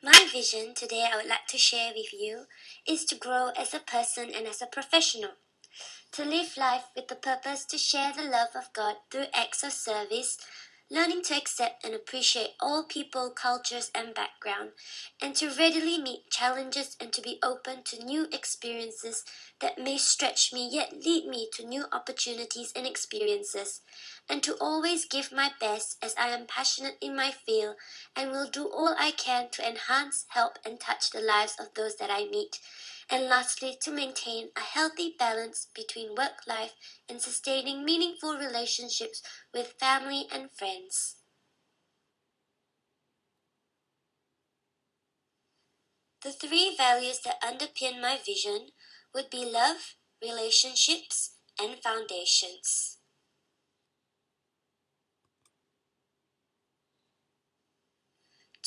My vision today I would like to share with you is to grow as a person and as a professional. To live life with the purpose to share the love of God through acts of service, learning to accept and appreciate all people, cultures, and background, and to readily meet challenges and to be open to new experiences that may stretch me yet lead me to new opportunities and experiences, and to always give my best as I am passionate in my field and will do all I can to enhance, help, and touch the lives of those that I meet. And lastly, to maintain a healthy balance between work life and sustaining meaningful relationships with family and friends. The three values that underpin my vision would be love, relationships, and foundations.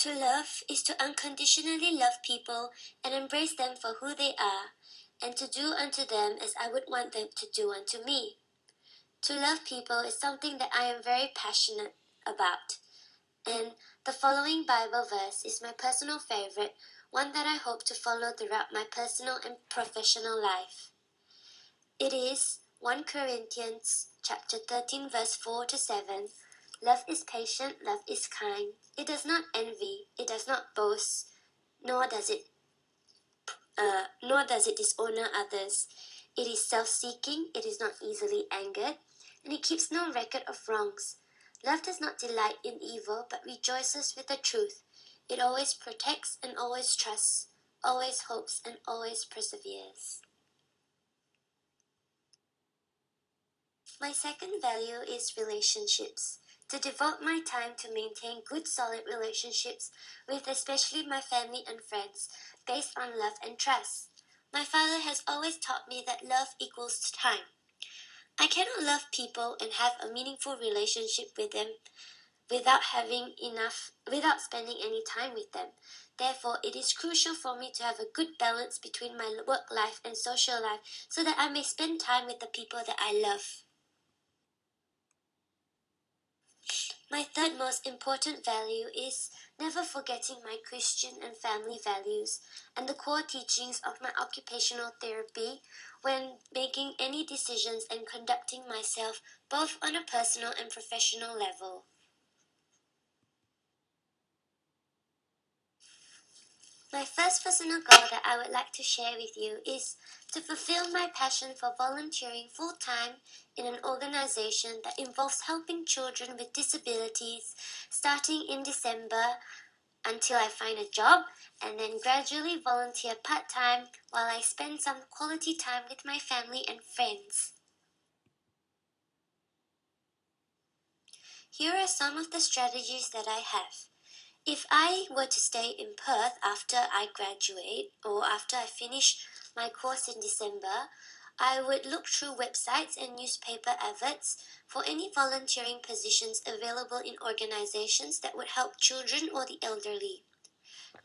To love is to unconditionally love people and embrace them for who they are, and to do unto them as I would want them to do unto me. To love people is something that I am very passionate about. And the following Bible verse is my personal favorite, one that I hope to follow throughout my personal and professional life. It is 1 Corinthians chapter 13 verse 4 to 7. Love is patient, love is kind. It does not envy, it does not boast, nor does it dishonor others. It is self-seeking, it is not easily angered, and it keeps no record of wrongs. Love does not delight in evil, but rejoices with the truth. It always protects and always trusts, always hopes and always perseveres. My second value is relationships. To devote my time to maintain good solid relationships with especially my family and friends based on love and trust. My father has always taught me that love equals time. I cannot love people and have a meaningful relationship with them without spending any time with them. Therefore, it is crucial for me to have a good balance between my work life and social life so that I may spend time with the people that I love. My third most important value is never forgetting my Christian and family values and the core teachings of my occupational therapy when making any decisions and conducting myself both on a personal and professional level. My first personal goal that I would like to share with you is to fulfill my passion for volunteering full time in an organization that involves helping children with disabilities starting in December until I find a job, and then gradually volunteer part time while I spend some quality time with my family and friends. Here are some of the strategies that I have. If I were to stay in Perth after I graduate or after I finish my course in December, I would look through websites and newspaper adverts for any volunteering positions available in organizations that would help children or the elderly.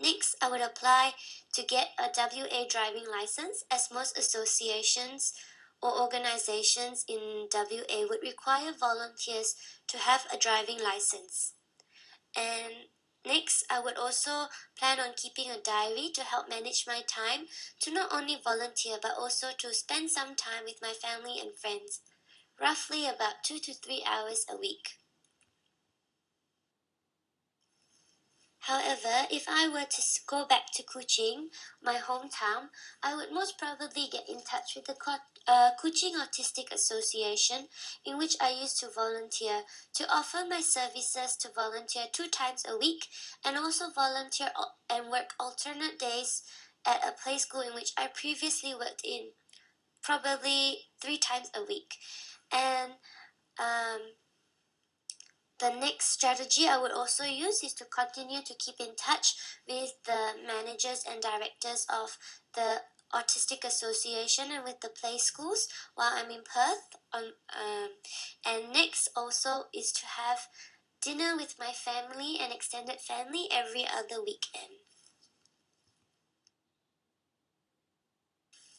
Next, I would apply to get a WA driving license, as most associations or organizations in WA would require volunteers to have a driving license. And next, I would also plan on keeping a diary to help manage my time to not only volunteer but also to spend some time with my family and friends, roughly about 2 to 3 hours a week. However, if I were to go back to Kuching, my hometown, I would most probably get in touch with the Kuching Autistic Association, in which I used to volunteer, to offer my services to volunteer 2 times a week and also volunteer and work alternate days at a play school in which I previously worked in, probably 3 times a week. And the next strategy I would also use is to continue to keep in touch with the managers and directors of the Autistic Association and with the play schools while I'm in Perth. And next also is to have dinner with my family and extended family every other weekend.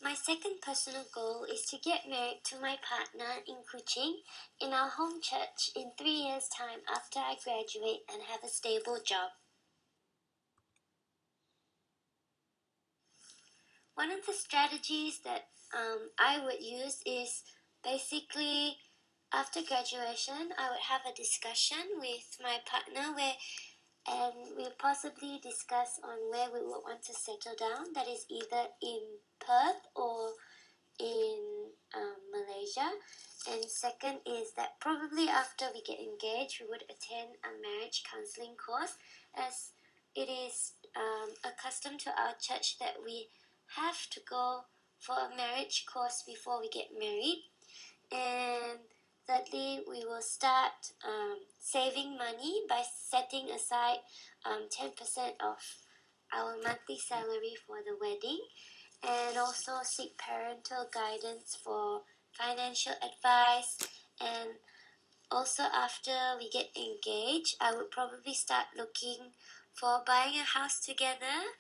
My second personal goal is to get married to my partner in Kuching in our home church in 3 years' time after I graduate and have a stable job. One of the strategies that I would use is basically after graduation, I would have a discussion with my partner and we'll possibly discuss on where we would want to settle down. That is either in Perth or in Malaysia. And second is that probably after we get engaged, we would attend a marriage counseling course, as it is accustomed to our church that we have to go for a marriage course before we get married. And thirdly, we will start saving money by setting aside 10% of our monthly salary for the wedding, and also seek parental guidance for financial advice. And also, after we get engaged, I would probably start looking for buying a house together,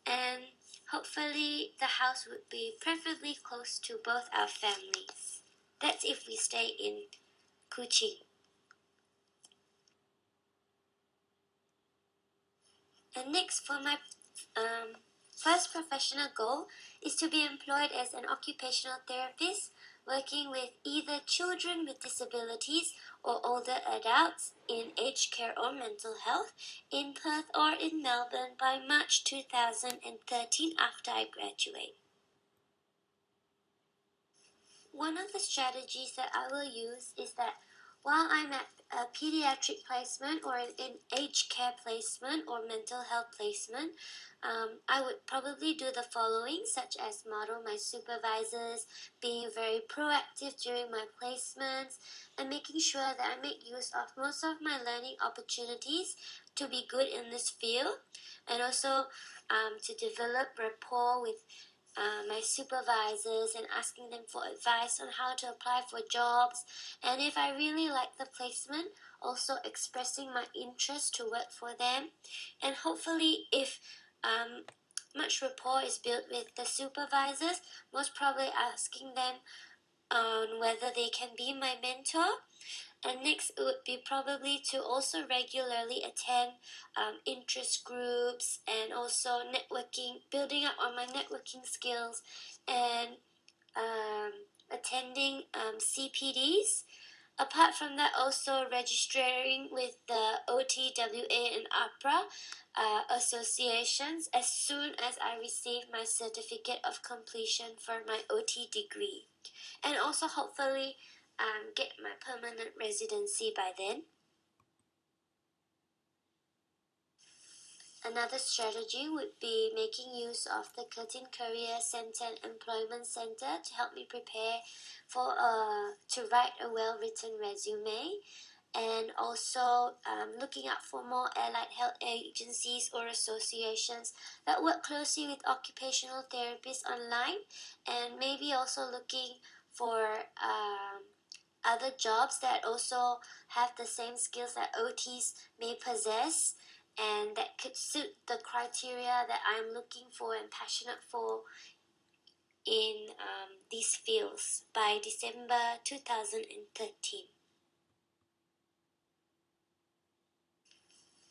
and hopefully the house would be preferably close to both our families. That's if we stay in Kuching. And next, for my first professional goal is to be employed as an occupational therapist, working with either children with disabilities or older adults in aged care or mental health in Perth or in Melbourne by March 2013 after I graduate. One of the strategies that I will use is that while I'm at a pediatric placement or an aged care placement or mental health placement, I would probably do the following, such as model my supervisors, being very proactive during my placements, and making sure that I make use of most of my learning opportunities to be good in this field, and also to develop rapport with my supervisors and asking them for advice on how to apply for jobs. And if I really like the placement, also expressing my interest to work for them. And hopefully, if much rapport is built with the supervisors, most probably asking them on whether they can be my mentor. And next would be probably to also regularly attend interest groups and also networking, building up on my networking skills, and attending CPDs. Apart from that, also registering with the OTWA and APRA associations as soon as I receive my certificate of completion for my OT degree. And also hopefully get my permanent residency by then. Another strategy would be making use of the Curtin Career Centre and Employment Centre to help me prepare for to write a well-written resume, and also looking out for more allied health agencies or associations that work closely with occupational therapists online, and maybe also looking for other jobs that also have the same skills that OTs may possess and that could suit the criteria that I'm looking for and passionate for in these fields by December 2013.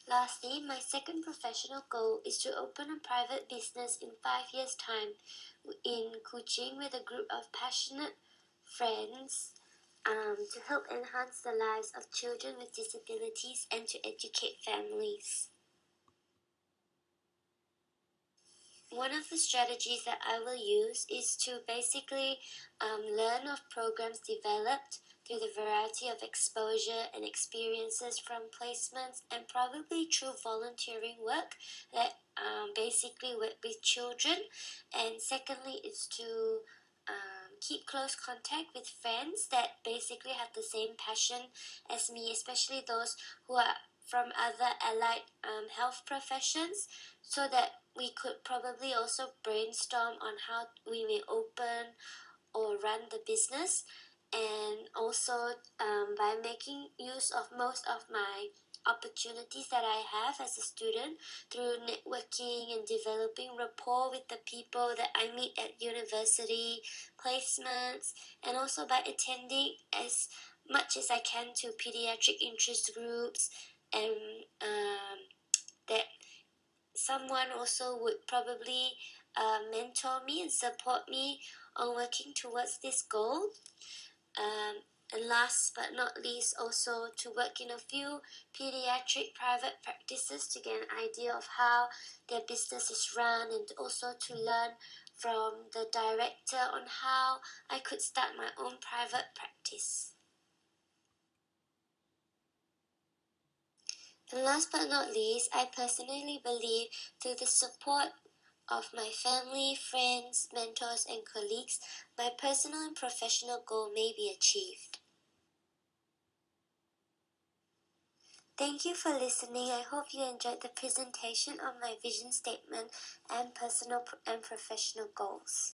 Lastly, my second professional goal is to open a private business in 5 years' time in Kuching with a group of passionate friends to help enhance the lives of children with disabilities and to educate families. One of the strategies that I will use is to basically learn of programs developed through the variety of exposure and experiences from placements and probably through volunteering work that basically work with children. And secondly, is to keep close contact with friends that basically have the same passion as me, especially those who are from other allied health professions, so that we could probably also brainstorm on how we may open or run the business. And also by making use of most of my opportunities that I have as a student through networking and developing rapport with the people that I meet at university, placements, and also by attending as much as I can to pediatric interest groups, and that someone also would probably mentor me and support me on working towards this goal. And last but not least, also to work in a few pediatric private practices to get an idea of how their business is run, and also to learn from the director on how I could start my own private practice. And last but not least, I personally believe through the support of my family, friends, mentors, and colleagues, my personal and professional goal may be achieved. Thank you for listening. I hope you enjoyed the presentation of my vision statement and personal and professional goals.